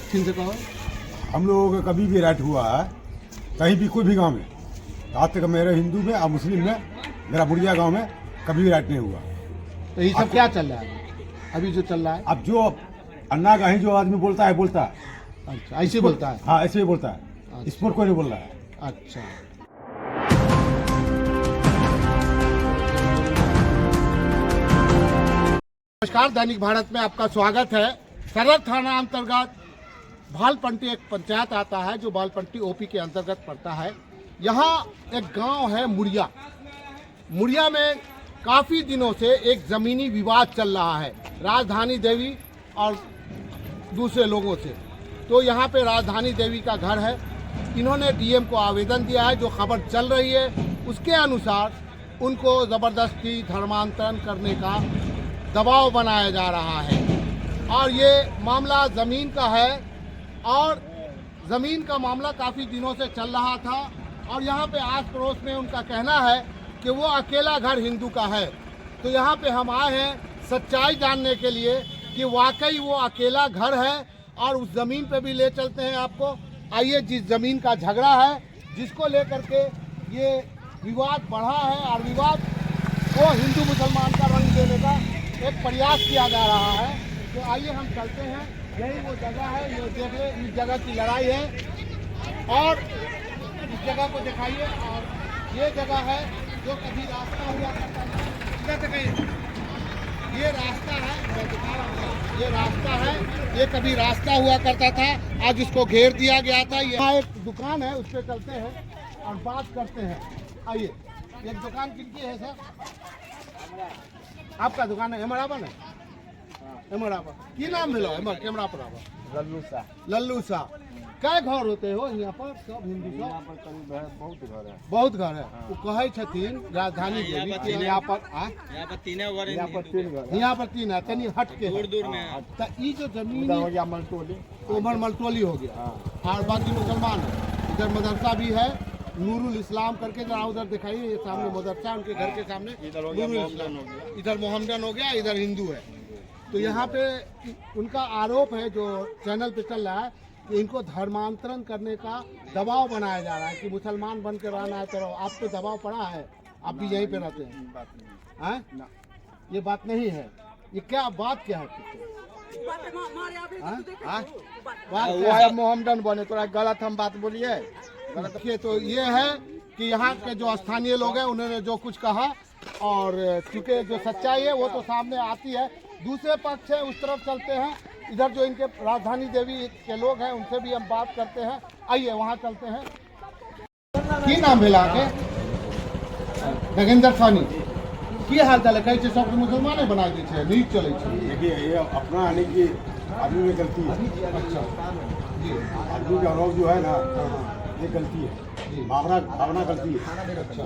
फिर से कहो। हम लोगों का कभी भी राइट हुआ है कहीं भी कोई भी गांव में, आज तक मेरे हिंदू में और मुस्लिम में, मेरा बुढ़िया गांव में कभी भी राइट नहीं हुआ। तो ये सब क्या चल रहा है अभी जो चल रहा है? अब जो अन्ना गाही जो आदमी बोलता है अच्छा, ऐसे बोलता है? हाँ ऐसे ही बोलता है, अच्छा। इस पर कोई नहीं बोल रहा है। अच्छा, नमस्कार, दैनिक भारत में आपका स्वागत है। सदर थाना अंतर्गत भालपंटी एक पंचायत आता है जो भालपंटी ओपी के अंतर्गत पड़ता है। यहाँ एक गांव है मुड़िया। मुड़िया में काफ़ी दिनों से एक ज़मीनी विवाद चल रहा है राजधानी देवी और दूसरे लोगों से। तो यहाँ पे राजधानी देवी का घर है। इन्होंने डीएम को आवेदन दिया है। जो खबर चल रही है उसके अनुसार उनको ज़बरदस्ती धर्मांतरण करने का दबाव बनाया जा रहा है और ये मामला ज़मीन का है और ज़मीन का मामला काफ़ी दिनों से चल रहा था। और यहाँ पे आस पड़ोस में उनका कहना है कि वो अकेला घर हिंदू का है। तो यहाँ पे हम आए हैं सच्चाई जानने के लिए कि वाकई वो अकेला घर है और उस ज़मीन पे भी ले चलते हैं आपको। आइए, जिस ज़मीन का झगड़ा है जिसको लेकर के ये विवाद बढ़ा है और विवाद को हिंदू मुसलमान का रंग देने का एक प्रयास किया जा रहा है। तो आइए हम चलते हैं, यही वो जगह है। ये देखिए, इस जगह की लड़ाई है और इस जगह को दिखाइए। और ये जगह है जो कभी रास्ता हुआ करता था। इधर दिखाइए, ये रास्ता है, मैं दिखा रहा हूँ, ये रास्ता है, ये कभी रास्ता हुआ करता था। आज इसको घेर दिया गया था। यहाँ एक दुकान है, उस पर चलते हैं और बात करते हैं। आइए, एक दुकान किनकी है सर? आपका दुकान है? एमरावन है? एमरावन की नाम मिलो? कैमरा पर आवा। लल्लू शाह। क्या घर होते हो यहाँ पर? सब हिंदू सब? यहाँ पर करीब है, बहुत घर है। बहुत घर है। वो कहे छथिन राजधानी देवी के यहाँ पर यहाँ पर तीन घर यहाँ पर तीन है, तनी हट के दूर दूर में। तो ये जो जमीन हो गया मलटोली, उमर मलटोली हो गया और बाकी मुसलमान है। इधर मदरसा भी है, नूरुल इस्लाम करके। जरा उधर दिखाइए, ये सामने मदरसा, उनके घर के सामने नूरुल इस्लाम। इधर मोहम्मदन हो गया, इधर हिंदू है। तो यहाँ पे उनका आरोप है जो चैनल पे चल रहा है कि इनको धर्मांतरण करने का दबाव बनाया जा रहा है कि मुसलमान बन के रहना है। तो आप पे दबाव पड़ा है, आप भी यहीं पे रहते हैं? ये बात नहीं है। ये क्या बात क्या है? मोहम्मदन बने तो गलत हम बात बोलिए। देखिए, तो ये है कि यहाँ के जो स्थानीय लोग हैं उन्होंने जो कुछ कहा और चूंकि जो सच्चाई है वो तो सामने आती है। दूसरे पक्ष है, उस तरफ चलते हैं। इधर जो इनके राजधानी देवी के लोग हैं उनसे भी हम बात करते हैं। आइए वहाँ चलते हैं। की नाम भेला के? नगेंद्र सानी। की हाल चाल है? कई सब मुसलमाने बना दी है, नीच चले। देखिए, ये अपना आने की आदमी में गलती है। अच्छा जी, आदमी का आरोप जो है ना, ये गलती है, भावना गलती है। अच्छा,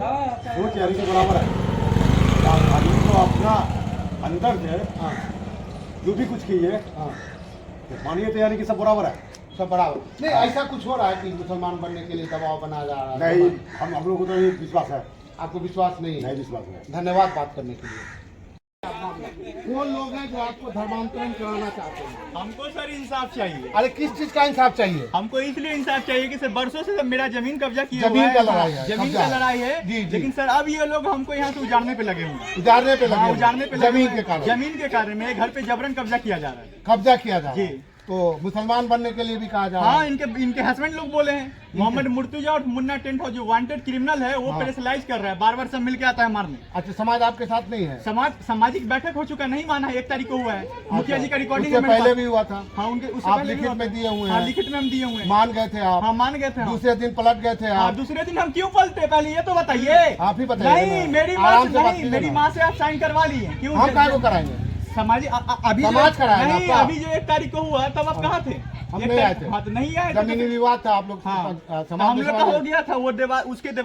सोच यारी के बराबर है। आदमी को अपना अंदर से जो भी कुछ की है मानिए, तैयारी की सब बराबर है, सब बराबर नहीं। ऐसा कुछ हो रहा है कि मुसलमान बनने के लिए दबाव बनाया जा रहा है? नहीं, हम लोगों को तो ये विश्वास है। आपको विश्वास नहीं है? नहीं विश्वास है। धन्यवाद बात करने के लिए। कौन लोग हैं जो आपको धर्मांतरण कराना चाहते हैं? हमको सर इंसाफ चाहिए। अरे किस चीज का इंसाफ चाहिए? हमको इसलिए इंसाफ चाहिए कि सर बरसों से मेरा जमीन कब्जा किया हुआ जमीन है। का लड़ाई है, जमीन कब्जा का है। लड़ाई है। जी, जी। लेकिन सर अब ये लोग हमको यहाँ से उजाड़ने पे लगे हुए हैं। उजाड़ने पे लगे? उजाड़ने पे लगे जमीन हुए के हैं। कारण? जमीन के कारण मेरे घर पे जबरन कब्जा किया जा रहा है। कब्जा किया जा रहा है। जी। तो मुसलमान बनने के लिए भी कहा जा रहा हाँ, है? इनके हस्बैंड लोग बोले हैं। मोहम्मद मुर्तुजा और मुन्ना टेंट जो वांटेड क्रिमिनल है वो हाँ। प्रेशराइज कर रहा है, बार बार सब मिलके आता है मारने। अच्छा, समाज आपके साथ नहीं है? सामाजिक बैठक हो चुका, नहीं माना है। 1 तारीख को हुआ है, मुखिया जी का रिकॉर्डिंग उससे पहले भी हुआ था? हाँ, उनके उससे आप पहले भी लिखित हुआ में था। दिए हुए हाँ, हैं? लिखित में हम दिए हुए हैं। मान गए थे आप? हाँ, मान गए थे हम। दूसरे दिन पलट गए थे हाँ, आप? दूसरे दिन हम क्यों पलटे? पहले ये तो बताइए। आप ही बताइए। नहीं, मेरी आराम से माँ बात नहीं, कीजिए मेरी ना। माँ से आप साइन करवा लिए। क्यों? हम क्या को कराएंगे? अभी समाज कराया ना नहीं, आपका? अभी जो 1 तारीख को हुआ तब आप कहाँ थे? हम 1 नहीं आए तारीख- थे। हाँ, तो नहीं आए थे। जमीनी विवाद था, आप लोग हाँ, समाज हम में लोग का हो गया था। वो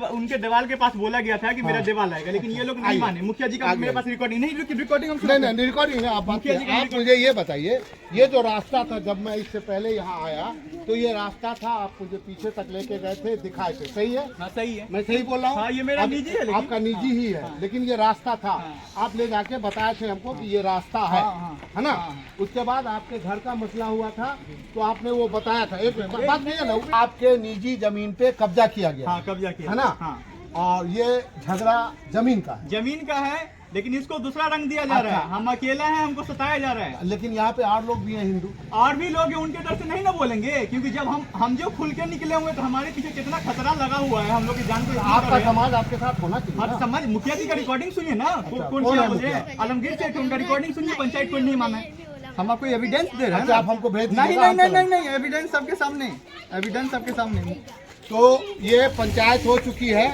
उनके दीवार के पास बोला गया था कि मेरा दीवार आएगा, लेकिन ये लोग नहीं आइए। माने। मुखिया जी का आगे। मेरे पास रिकॉर्डिंग नहीं, रिकॉर्डिंग हम नहीं नहीं, रिकॉर्डिंग है। आप मुखिया जी की आप मुझे ये बताइए, ये जो रास्ता था जब मैं इससे पहले यहाँ आया तो ये रास्ता था, आप मुझे पीछे तक लेके गए थे, दिखाए थे, सही है? हाँ, सही है। मैं सही बोल रहा हूँ? हाँ, ये मेरा निजी है, लेकिन आपका निजी ही है, लेकिन ये रास्ता था। आप ले जाके बताए थे हमको कि ये रास्ता सकता है, हाँ, है ना? हाँ। उसके बाद आपके घर का मसला हुआ था तो आपने वो बताया था, एक मिनट बात नहीं है ना, आपके निजी जमीन पे कब्जा किया गया हाँ, कब्जा किया है ना? हाँ। और ये झगड़ा जमीन का है, जमीन का है, लेकिन इसको दूसरा रंग दिया जा रहा है। हम अकेला है, हमको सताया जा रहा है। लेकिन यहाँ पे 8 लोग भी हैं हिंदू। और भी लोग हैं, उनके डर से नहीं ना बोलेंगे, क्योंकि जब हम जो खुल के निकले हुए तो हमारे पीछे कितना खतरा लगा हुआ है, हम लोग की जान को आपका समाज आपके साथ होना चाहिए हाँ, ना? समाज मुखिया जी का रिकॉर्डिंग सुनिए ना, कौन कौन सा है मुझे मुखिया? आलमगीर सेठ, उनका रिकॉर्डिंग सुनिए, पंचायत को नहीं माना। हम आपको एविडेंस दे रहे हैं अच्छा, ना। आप हमको भेज नहीं दीजिएगा, नहीं हम नहीं नहीं, एविडेंस सबके सामने, एविडेंस सबके सामने। तो ये पंचायत हो चुकी है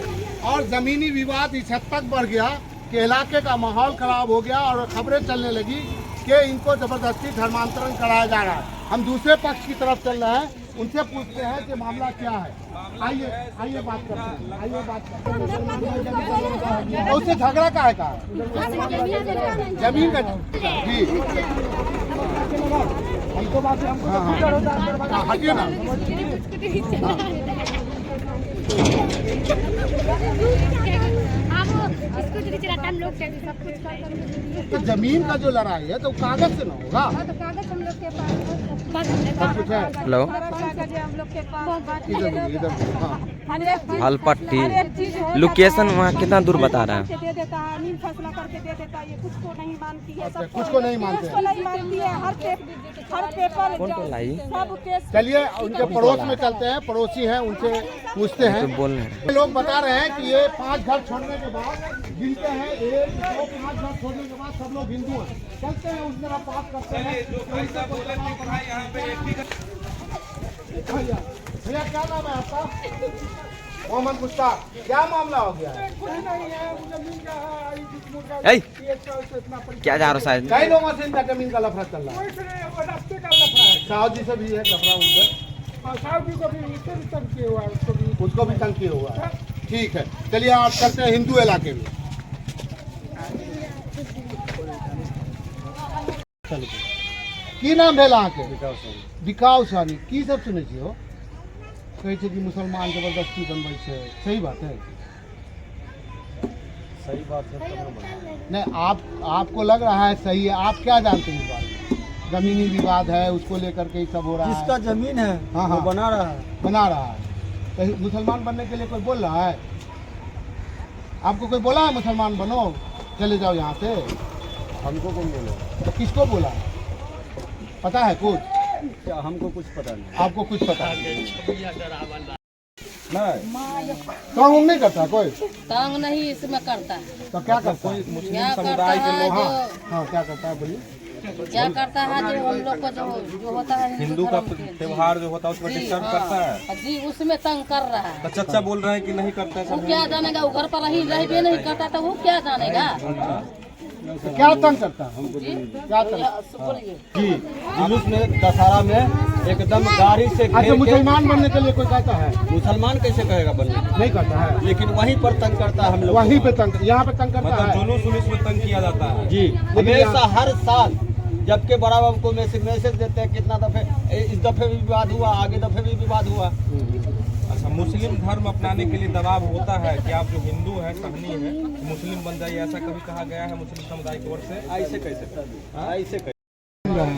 और जमीनी विवाद इस हद तक बढ़ गया कि इलाके का माहौल खराब हो गया और खबरें चलने लगी कि इनको जबरदस्ती धर्मांतरण कराया जा रहा है। हम दूसरे पक्ष की तरफ चल रहे हैं, उनसे पूछते हैं कि मामला क्या है। आइए बात करते हैं, आइए बात करते हैं। उससे झगड़ा का है कहा जमीन का जी हमको बात हाँ हटिए ना। तो जमीन का जो लड़ाई है तो कागज से ना होगा। तो कागज हम लोग के पास कुछ है हेलो कागज हम लोग के पास इधर हाँ भालपट्टी लोकेशन वहाँ कितना दूर बता रहा है? दे देता है, नीम फैसला करके दे देता है, ये कुछ को नहीं मानती है, अच्छा, कुछ को नहीं मानते कुछ को नहीं मानती है, हर पेपर कौन तो लाई? सब केस। चलिए उनके पड़ोस में चलते हैं, पड़ोसी हैं उनसे पूछते हैं। तो बोल रहे हैं लोग बता रहे हैं कि ये 5 घर छोड़ने के बाद गिनते हैं 1 2 5 घर छोड़ने के बाद सब लोग हिंदू हैं। चलते हैं उस तरफ बात करते हैं। भैया क्या नाम है आपका? मोहम्मद मुश्ताक। क्या मामला हो गया है? ऐ, क्या जा रहा है शायद? कई लोगों से इनका जमीन का लफड़ा चल रहा है। साहब जी से भी है लफड़ा उधर, उसको भी तंग किए हुआ है। ठीक है, चलिए आप करते हैं हिंदू इलाके में। की नाम भेल अहाँके? विकास सानी। की सब सुनै छियै हो? कहै छै कि मुसलमान जबरदस्ती बनबै छै, सही बात है? सही बात है। नहीं, आपको लग रहा है सही है, आप क्या जानते हैं इस बारे में? जमीनी विवाद है, उसको लेकर के सब हो रहा है। जिसका जमीन है हाँ, वो हाँ। बना रहा है। बना रहा है। कहीं मुसलमान बनने के लिए कोई बोल रहा है? आपको कोई बोला है मुसलमान बनो, चले जाओ यहाँ से? हमको कौन बोले? तो किसको बोला है? पता है कुछ? क्या हमको कुछ पता नहीं। आपको कुछ पता नहीं? नहीं, काम उम नहीं करता कोई? तंग नहीं इसमें करता है। तो क्या करता है? क्या करता है हाँ जो हाँ, क्या करता है बोलिए? क्या करता है जो हम लोग को जो होता है हिंदू का त्योहार जो होता है उसमें डिस्टर्ब करता है। जी उसमें तंग कर रहा है। तो चच्चा बोल रहे हैं कि नहीं करता है वो सब। क्या जानेगा, वो घर पर रही रहबे नहीं करता तो वो क्या जानेगा? तो क्या तंग करता है? क्या तंग? बोलिए। जी जुलूस में दशहरा में एकदम गाड़ी से घेर अच्छा, के- मुसलमान बनने के लिए कोई कहता है? मुसलमान कैसे कहेगा बनने? नहीं करता है। लेकिन वहीं पर तंग करता है हम लोग। वहीं पे तंग, यहाँ पे तंग करता मतलब है। जुलूस उलूस में तंग किया जाता है। जी हमेशा हर साल जबकि बड़ा बाबू को मैसेज देते हैं, कितना दफे इस दफे भी विवाद हुआ, आगे दफे भी विवाद हुआ। अच्छा, मुस्लिम धर्म अपनाने के लिए दबाव होता है कि आप जो हिंदू है, सहनी है, मुस्लिम बन जाइए, ऐसा कभी कहा गया है मुस्लिम समुदाय की ओर से? ऐसे कैसे? ऐसे कैसे?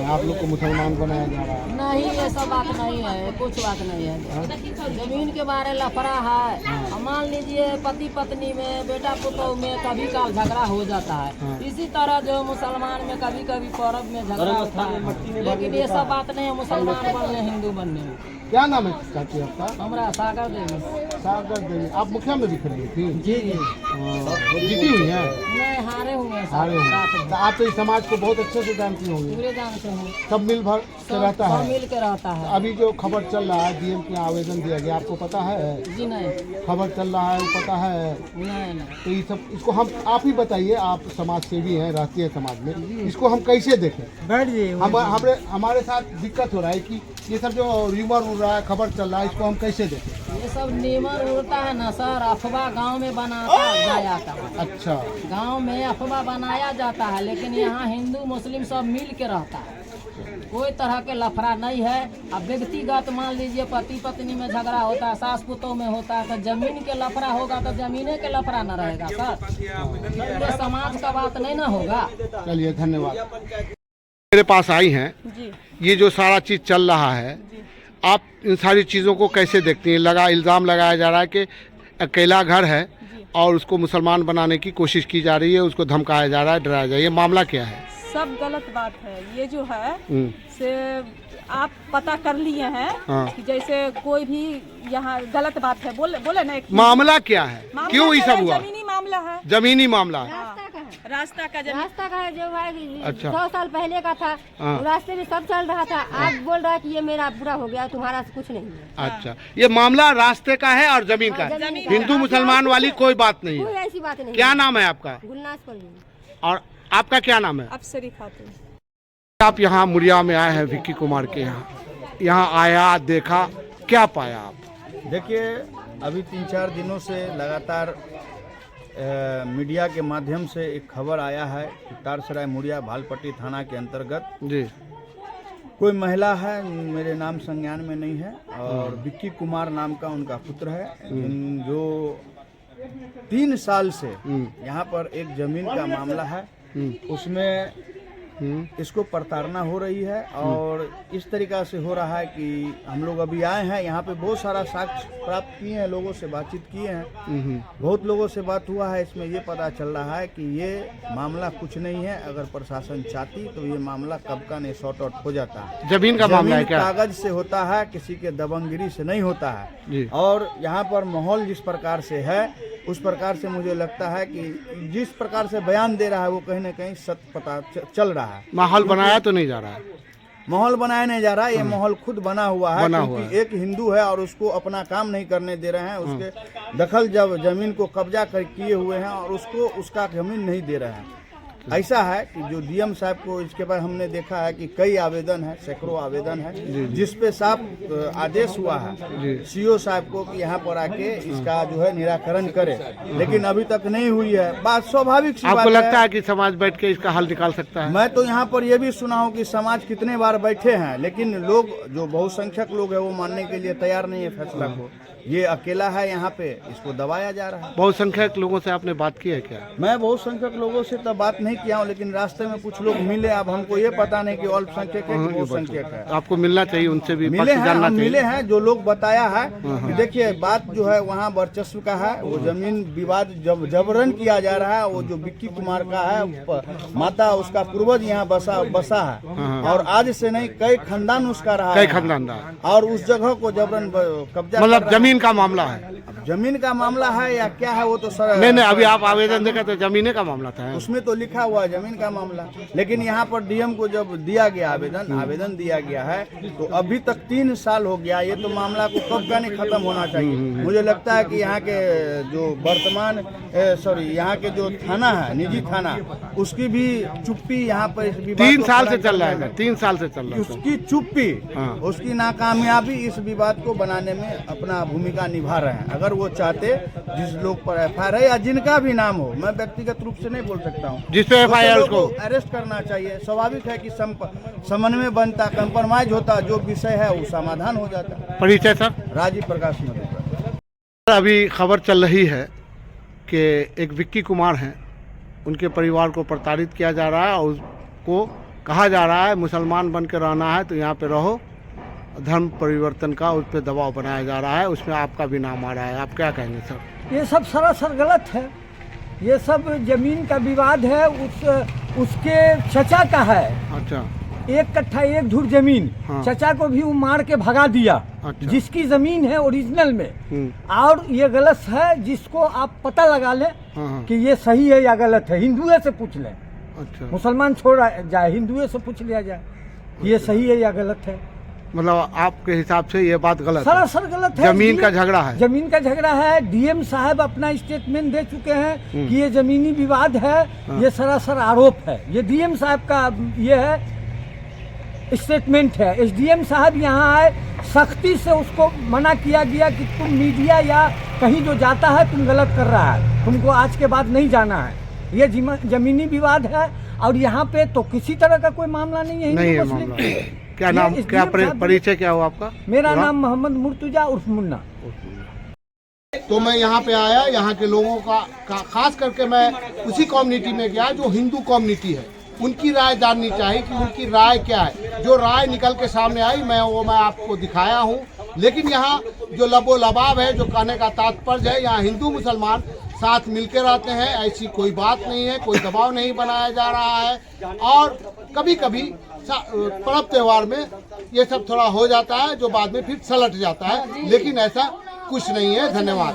आप लोग को मुसलमान बनाया जा रहा है। नहीं ऐसा बात नहीं है, कुछ बात नहीं है। जमीन के बारे लफड़ा है। मान लीजिए पति पत्नी में, बेटा पुतोह में कभी काल झगड़ा हो जाता है। इसी तरह जो मुसलमान में कभी कभी पर्व में झगड़ा होता है, लेकिन ये सब बात नहीं है मुसलमान बनने हिंदू बनने में। क्या नाम है चाची आपका? हमारा सागर देवी। सागर देवी। आप मुखिया में भी खड़ी थी? जी जी जीती हुई हैं? नहीं हारे हुए हैं हारे हुए हैं। तो आप तो इस समाज को बहुत अच्छे से जानती होंगी। पूरे जानते हैं, सब मिल भर से रहता सब है। मिल के रहता है। अभी जो खबर चल रहा है डीएम के आवेदन दिया गया, आपको पता है? जी नहीं खबर चल रहा है, वो पता है? नहीं नहीं तो ये सब इसको हम आप ही बताइए, आप समाज सेवी हैं, रहती है समाज में, इसको हम कैसे देखें? बैठ जाइए। हमारे साथ दिक्कत हो रहा है कि ये सब जो र्यूमर उड़ रहा है, खबर चल रहा है, इसको हम कैसे देखें? ये सब नीमर उड़ता है ना सर, अफवाह गांव में बनाया जाता है। अच्छा, गांव में अफवाह बनाया जाता है, लेकिन यहाँ हिंदू मुस्लिम सब मिल के रहता है। कोई तरह के लफड़ा नहीं है। अब व्यक्तिगत मान लीजिए पति पत्नी में झगड़ा होता है, सास पुतों में होता है, तो जमीन के लफड़ा होगा तो जमीने के लफड़ा न रहेगा सर, ये समाज का बात नहीं ना होगा। चलिए धन्यवाद। मेरे पास आई हैं, ये जो सारा चीज़ चल रहा है, आप इन सारी चीज़ों को कैसे देखती हैं? इल्ज़ाम लगाया जा रहा है कि अकेला घर है और उसको मुसलमान बनाने की कोशिश की जा रही है, उसको धमकाया जा रहा है, डराया जा रहा है, ये मामला क्या है? सब गलत बात है। ये जो है से आप पता कर लिए हैं कि जैसे कोई भी यहाँ गलत बात है, बोले ना। मामला क्या है, क्यों ये सब हुआ? जमीनी मामला है। जमीनी मामला है। रास्ता का जो है अच्छा। 100 साल पहले का था, रास्ते में सब चल रहा था। आज बोल रहा है कि ये मेरा पूरा हो गया, तुम्हारा कुछ नहीं है। अच्छा, ये मामला रास्ते का है और जमीन का है, हिंदू मुसलमान वाली कोई बात नहीं कोई है। ऐसी बात नहीं। क्या नाम है आपका? गुलनाज परवीन। और आपका क्या नाम है? अफसरी खातून। आप यहाँ मुरिया में आए हैं विक्की कुमार के यहाँ आया, देखा, क्या पाया आप? देखिए, अभी 3-4 दिनों से लगातार मीडिया के माध्यम से एक खबर आया है कि तारसराय मुरिया भालपट्टी थाना के अंतर्गत जी कोई महिला है, मेरे नाम संज्ञान में नहीं है, और विक्की कुमार नाम का उनका पुत्र है, जो 3 साल से यहाँ पर एक जमीन का मामला है, उसमें इसको प्रताड़ना हो रही है। और इस तरीका से हो रहा है कि हम लोग अभी आए हैं यहाँ पे, बहुत सारा साक्ष्य प्राप्त किए हैं, लोगों से बातचीत किए हैं, बहुत लोगों से बात हुआ है। इसमें ये पता चल रहा है कि ये मामला कुछ नहीं है, अगर प्रशासन चाहती तो ये मामला कब का नहीं सॉर्ट आउट हो जाता है। जमीन का मामला है क्या? कागज से होता है, किसी के दबंगगिरी से नहीं होता है। और यहाँ पर माहौल जिस प्रकार से है, उस प्रकार से मुझे लगता है कि जिस प्रकार से बयान दे रहा है वो कहीं ना कहीं सत्य पता चल रहा है। माहौल बनाया तो नहीं जा रहा है? माहौल बनाया नहीं जा रहा है, ये माहौल खुद बना हुआ है, क्योंकि एक हिंदू है और उसको अपना काम नहीं करने दे रहे हैं, उसके दखल जब जमीन को कब्जा कर किए हुए हैं और उसको उसका जमीन नहीं दे रहे हैं। ऐसा है कि जो डीएम साहब को इसके बाद हमने देखा है कि कई आवेदन है, सैकड़ों आवेदन है, जिसपे साफ आदेश हुआ है सीओ साहब को कि यहाँ पर आके इसका जो है निराकरण करे, लेकिन अभी तक नहीं हुई है। बात स्वाभाविक सी बात है। आपको लगता है कि समाज बैठ के इसका हल निकाल सकता है? मैं तो यहाँ पर ये भी सुना हूँ कि समाज कितने बार बैठे हैं, लेकिन लोग जो बहुसंख्यक लोग है वो मानने के लिए तैयार नहीं है फैसला को। ये अकेला है यहाँ पे, इसको दबाया जा रहा है। बहुसंख्यक लोगों से आपने बात की है क्या? मैं बहुसंख्यक लोगों से तो बात नहीं किया हूँ, लेकिन रास्ते में कुछ लोग मिले। अब हमको ये पता नहीं कि अल्पसंख्यक है कि बहुसंख्यक है। आपको मिलना चाहिए, उनसे भी मिले हैं, जानना हम चाहिए। मिले हैं। जो लोग बताया है कि देखिए बात जो है वहाँ वर्चस्व का है, वो जमीन विवाद जबरन किया जा रहा है। वो जो विक्की कुमार का है, माता उसका पूर्वज यहाँ बसा है, और आज से नहीं कई खानदान उसका रहा, कई खानदान, और उस जगह को जबरन कब्जा, मतलब जमीन का मामला है। जमीन का मामला है या क्या है वो तो सर नहीं, अभी आप आवेदन देखा तो जमीने का मामला था, उसमें तो लिखा हुआ है जमीन का मामला। लेकिन यहाँ पर डीएम को जब दिया गया आवेदन दिया गया है, तो अभी तक 3 साल हो गया। ये तो मामला को कब का नहीं खत्म होना चाहिए। मुझे लगता है कि यहाँ के जो वर्तमान यहाँ के जो थाना है, निजी थाना, उसकी भी चुप्पी यहाँ पर 3 साल से चल रहा है, 3 साल से चल रहा है, उसकी चुप्पी, उसकी नाकामयाबी इस विवाद को बनाने में अपना भूमिका निभा रहे हैं। अगर वो चाहते जिस लोग पर एफआईआर है या जिनका भी नाम हो, मैं व्यक्तिगत रूप से नहीं बोल सकता हूँ, जिस पे एफआईआर उसको अरेस्ट करना चाहिए। स्वाभाविक है कि समन्वय बनता, कंप्रोमाइज होता, जो विषय है वो समाधान हो जाता। परिचय सर? राजीव प्रकाश मधुकर। अभी खबर चल रही है कि एक विक्की कुमार हैं, उनके परिवार को प्रताड़ित किया जा रहा है और उसको कहा जा रहा है मुसलमान बन के रहना है तो यहाँ पे रहो, धर्म परिवर्तन का उस पर दबाव बनाया जा रहा है, उसमें आपका भी नाम आ रहा है। आप क्या कहेंगे सर? ये सब सरासर गलत है। ये सब जमीन का विवाद है, उसके चचा का है। अच्छा। 1 कट्ठा 1 धुर जमीन, चचा को भी वो मार के भगा दिया। अच्छा। जिसकी जमीन है ओरिजिनल में, और ये गलत है, जिसको आप पता लगा लें कि ये सही है या गलत है, हिंदुए से पूछ लें। अच्छा। मुसलमान छोड़ा जाए, हिंदुए से पूछ लिया जाए ये सही है या गलत है। मतलब आपके हिसाब से ये बात गलत है? सरासर गलत है। जमीन का झगड़ा है, जमीन का झगड़ा है। डीएम साहब अपना स्टेटमेंट दे चुके हैं कि ये जमीनी विवाद है, ये सरासर आरोप है। ये डीएम साहब का ये है स्टेटमेंट है। एसडीएम साहब यहाँ आए, सख्ती से उसको मना किया गया कि तुम मीडिया या कहीं जो जाता है तुम गलत कर रहा है, तुमको आज के बाद नहीं जाना है। ये जमीनी विवाद है और यहाँ पे तो किसी तरह का कोई मामला नहीं है। नहीं है मामला। क्या ये नाम, SDM क्या साहब- परिचय क्या हुआ आपका? मेरा पूरा? नाम मोहम्मद मुर्तुजा उर्फ मुन्ना। तो मैं यहाँ पे आया, यहाँ के लोगों का खास करके मैं उसी कम्युनिटी में गया जो हिंदू कम्युनिटी है, उनकी राय जाननी चाहिए कि उनकी राय क्या है। जो राय निकल के सामने आई मैं आपको दिखाया हूँ। लेकिन यहाँ जो लबो लबाब है, जो कहने का तात्पर्य है, यहाँ हिंदू मुसलमान साथ मिलकर रहते हैं, ऐसी कोई बात नहीं है, कोई दबाव नहीं बनाया जा रहा है। और कभी कभी पर्व त्योहार में ये सब थोड़ा हो जाता है जो बाद में फिर सलट जाता है, लेकिन ऐसा कुछ नहीं है। धन्यवाद।